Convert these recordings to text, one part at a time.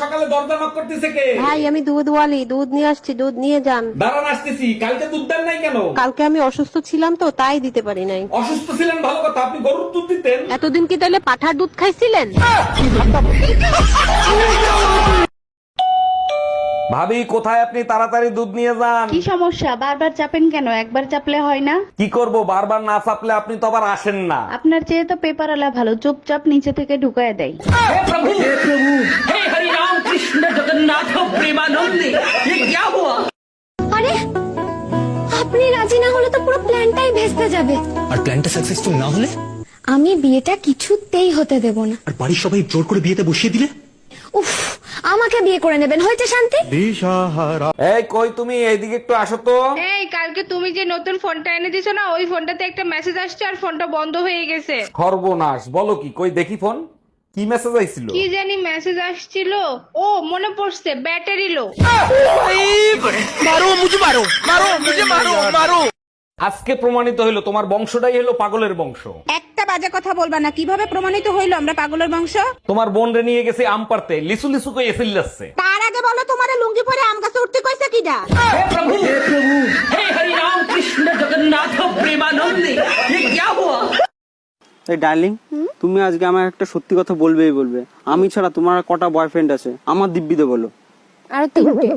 সকালে দরজা knock করতেছে কে? ভাই আমি দুধওয়ালি, দুধ নিয়ে আসছি, দুধ নিয়ে যান। দাঁড়ান আসতেছি। কালকে দুধ দেন নাই কেন? কালকে আমি অসুস্থ ছিলাম তো তাই দিতে পারি নাই। অসুস্থ ছিলেন ভালো কথা, আপনি গরুর দুধ দিতেন। এতদিন কি তাহলে পাঠার দুধ খাইছিলেন? ভাবি কোথায় আপনি? তাড়াতাড়ি দুধ নিয়ে যান। কি সমস্যা? বারবার চাপেন কেন? একবার চাপলে হয় না? কি করব, বারবার না চাপলে আপনি তো আবার আসেন না। আপনার চেয়ে তো পেপার আলা ভালো, চুপচাপ নিচে থেকে ঢুকায় দেয়। আরে আপনি রাজি না হলে তো পুরো প্ল্যানটাই ভেস্তে যাবে। আর প্ল্যানটা সাকসেসফুল না হলে? আমি বিয়েটা কিছুতেই হতে দেব না। আর বাড়ির সবাই জোর করে বিয়েতে বসিয়ে দিলে? উফ, আমাকে বিয়ে করে নেবেন, হয়েছে শান্তি। এই কই তুমি, এইদিকে একটু আসো তো। এই কালকে তুমি যে নতুন ফোনটা এনে দিছো না, ওই ফোনটাতে একটা মেসেজ আসছে আর ফোনটা বন্ধ হয়ে গেছে। সর্বনাশ, বলো কি? কই দেখি ফোন। কি মেসেজ আইছিল? কি জানি মেসেজ আসছিল। ও মনে পড়ছে, ব্যাটারি লো। আজকে প্রমাণিত হইলো তোমার বংশটাই হলো পাগলের বংশ। একটা বাজে কথা বলবা না। কিভাবে প্রমাণিত হইলো আমরা পাগলের বংশ? তোমার বোন রে নিয়ে গেছে আম পারতে, লিসু লিসু কই এসিল যাচ্ছে। তার আগে বলো তোমার লুঙ্গি পরে আম গাছে উঠতে কইছে কিডা? এই ডার্লিং, তুমি আজকে আমার একটা সত্যি কথা বলবেই বলবে। আমি ছাড়া তোমার আর কটা বয়ফ্রেন্ড আছে? আমার দিব্যিতে বলো। আরো তিনটে।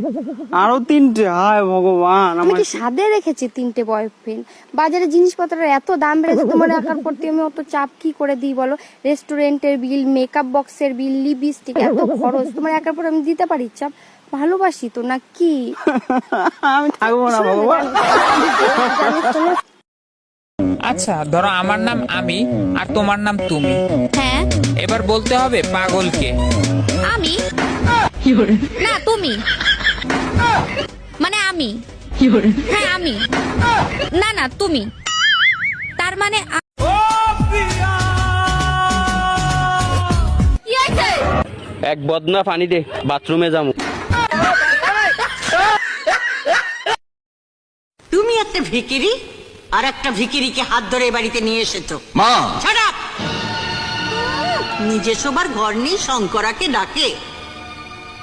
আরো তিনটে? হায় ভগবান, আমি আমার কি সাদে রেখেছি তিনটে বয়ফ্রেন্ড? বাজারে জিনিসপত্রের এত দাম বেড়েছে, তোমার রাখার প্রতি আমি অত চাপ কি করে দিই বলো? রেস্টুরেন্টের বিল, মেকআপ বক্সের বিল, লিপস্টিক, এত খরচ তোমার একার পর আমি দিতে পারি চাপ? ভালোবাসি তো নাকি? আমি থাকবো না ভগবান। আচ্ছা ধরো আমার নাম আমি আর তোমার নাম তুমি। হ্যাঁ এবার বলতে হবে পাগলকে। আমি না তুমি, মানে আমি। হ্যাঁ আমি, না না তুমি, তার মানে এক বদনা পানি দে, বাথরুমে যাবো। তুমি একটা ভিকিরি আর একটা ভিকিরিকে হাত ধরে বাড়িতে নিয়ে এসেছো। মা, Shut up! নিজে সবার ঘর নেই, শঙ্করাকে ডাকে।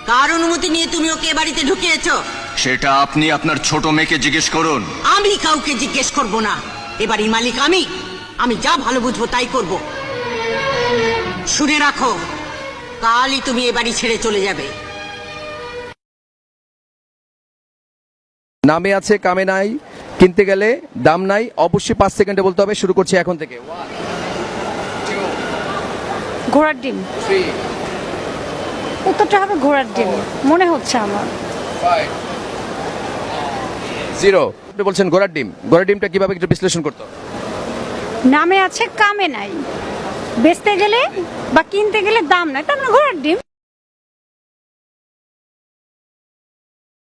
কার অনুমতি নিয়ে তুমি ওকে বাড়িতে ঢুকিয়েছো? সেটা আপনি আপনার ছোট মেয়েকে জিজ্ঞেস করুন। আমি কাউকে জিজ্ঞেস করব না। এবারই মালিক আমি যা ভালো বুঝবো তাই করব। শুনে রাখো, কালই তুমি এ বাড়ি ছেড়ে চলে যাবে। নামে আছে কামে নাই, কিনতে গেলে দাম নাই। অবশ্যই 5 সেকেন্ডে বলতে হবে। শুরু করছি এখন থেকে। 1 2 ঘোড়ার ডিম। 3 উত্তরটা হবে ঘোড়ার ডিম মনে হচ্ছে আমার। 5 0। আপনি বলছেন ঘোড়ার ডিম। ঘোড়ার ডিমটা কিভাবে একটু বিশ্লেষণ করতে হবে? নামে আছে কামে নাই, বেচতে গেলে বা কিনতে গেলে দাম নাই, তার মানে ঘোড়ার ডিম।